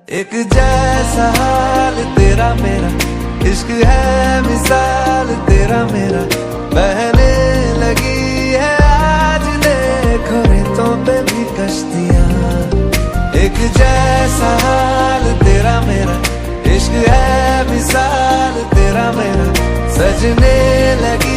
एक जैसा हाल तेरा मेरा, इश्क है मिसाल तेरा मेरा, बहने लगी है आज देखो रेतों पे भी कश्तियां। एक जैसा हाल तेरा मेरा, इश्क है मिसाल तेरा मेरा, सजने लगी